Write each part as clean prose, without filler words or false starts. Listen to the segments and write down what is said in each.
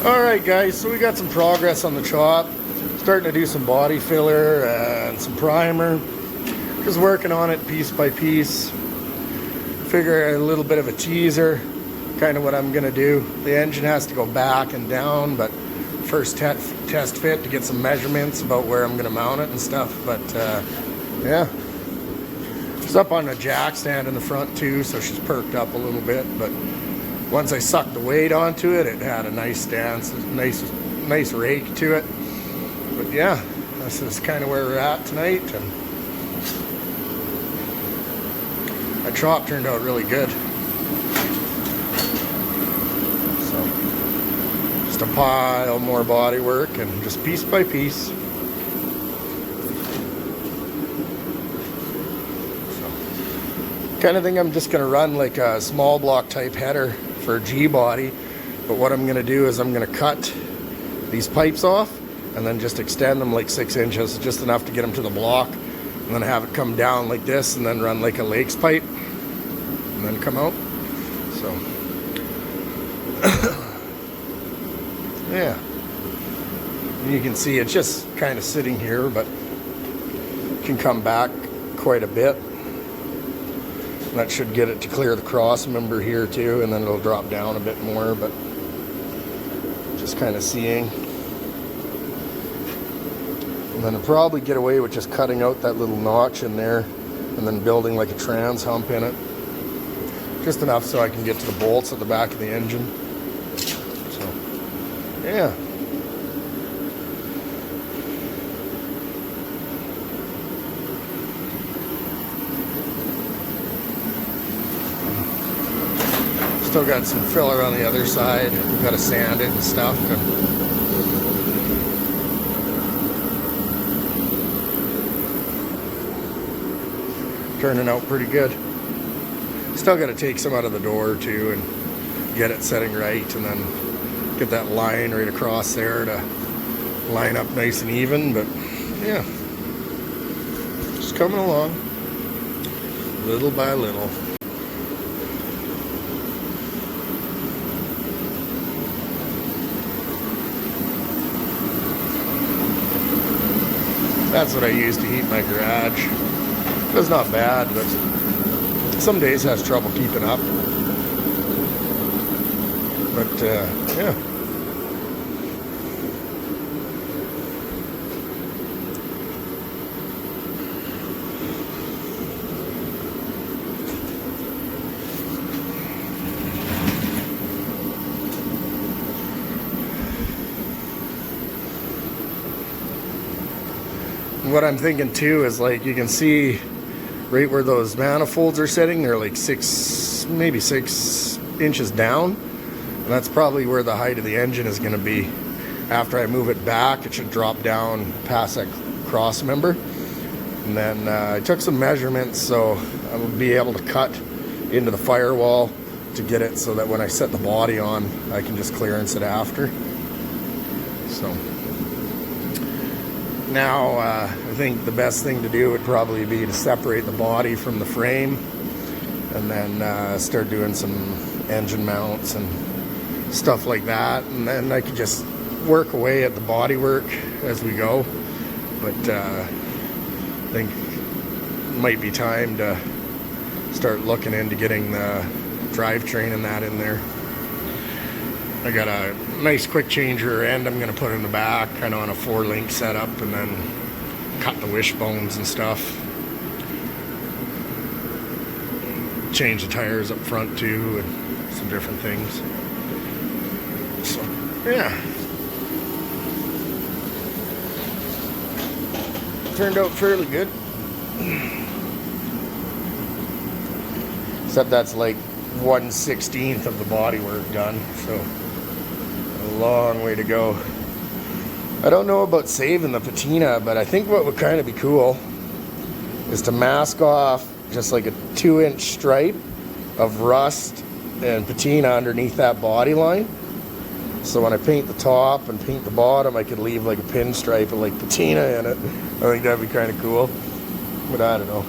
Alright guys, so we got some progress on the chop. Starting to do some body filler and some primer. Just working on it piece by piece. Figure a little bit of a teaser, kind of what I'm going to do. The engine has to go back and down, but first test fit to get some measurements about where I'm going to mount it and stuff. But yeah, she's up on a jack stand in the front too, so she's perked up a little bit. But once I sucked the weight onto it, it had a nice stance, nice rake to it. But yeah, this is kind of where we're at tonight. And that chop turned out really good. So just a pile more body work and just piece by piece. So kind of think I'm just going to run like a small block type header for G body, but what I'm going to do is I'm going to cut these pipes off and then just extend them like 6 inches, just enough to get them to the block, and then have it come down like this and then run like a Lakes pipe and then come out. So yeah, you can see it's just kind of sitting here, but can come back quite a bit. That should get it to clear the cross member here too, and then it'll drop down a bit more, but just kind of seeing. And then I'll probably get away with just cutting out that little notch in there and then building like a trans hump in it. Just enough so I can get to the bolts at the back of the engine. So, yeah. Still got some filler on the other side. We've got to sand it and stuff. Turning out pretty good. Still got to take some out of the door too and get it setting right, and then get that line right across there to line up nice and even. But yeah, just coming along little by little. That's what I use to heat my garage. It's not bad, but some days has trouble keeping up. But yeah. What I'm thinking too is, like, you can see right where those manifolds are sitting, they're like maybe 6 inches down, and that's probably where the height of the engine is going to be. After I move it back, it should drop down past that cross member. And then I took some measurements, so I will be able to cut into the firewall to get it so that when I set the body on, I can just clearance it after. So now I think the best thing to do would probably be to separate the body from the frame, and then start doing some engine mounts and stuff like that, and then I could just work away at the body work as we go. But I think it might be time to start looking into getting the drivetrain and that in there. I got a nice quick changer end I'm going to put in the back, kind of on a 4-link setup, and then cut the wishbones and stuff. Change the tires up front too, and some different things. So, yeah. Turned out fairly good. Except that's like 1/16 of the body work done, so a long way to go. I don't know about saving the patina, but I think what would kind of be cool is to mask off just like a 2-inch stripe of rust and patina underneath that body line. So when I paint the top and paint the bottom, I could leave like a pinstripe of like patina in it. I think that'd be kind of cool, but I don't know.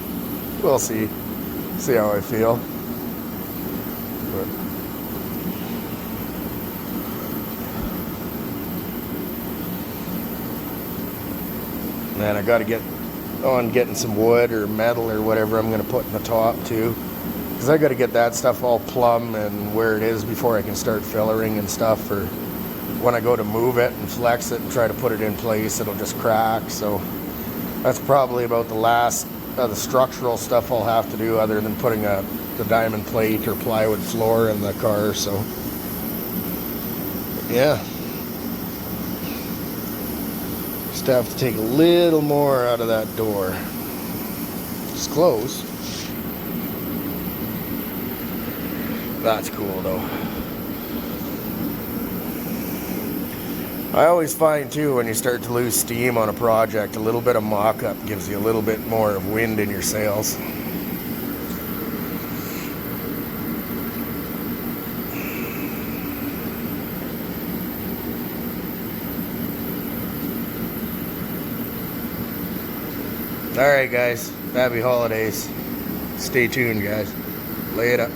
We'll see how I feel. But And I got to get on getting some wood or metal or whatever I'm going to put in the top too, because I got to get that stuff all plumb and where it is before I can start fillering and stuff. Or when I go to move it and flex it and try to put it in place, it'll just crack. So that's probably about the last of the structural stuff I'll have to do, other than putting the diamond plate or plywood floor in the car. So yeah, just have to take a little more out of that door. It's close. That's cool though. I always find too, when you start to lose steam on a project, a little bit of mock-up gives you a little bit more of wind in your sails. Alright guys, happy holidays. Stay tuned guys. Later.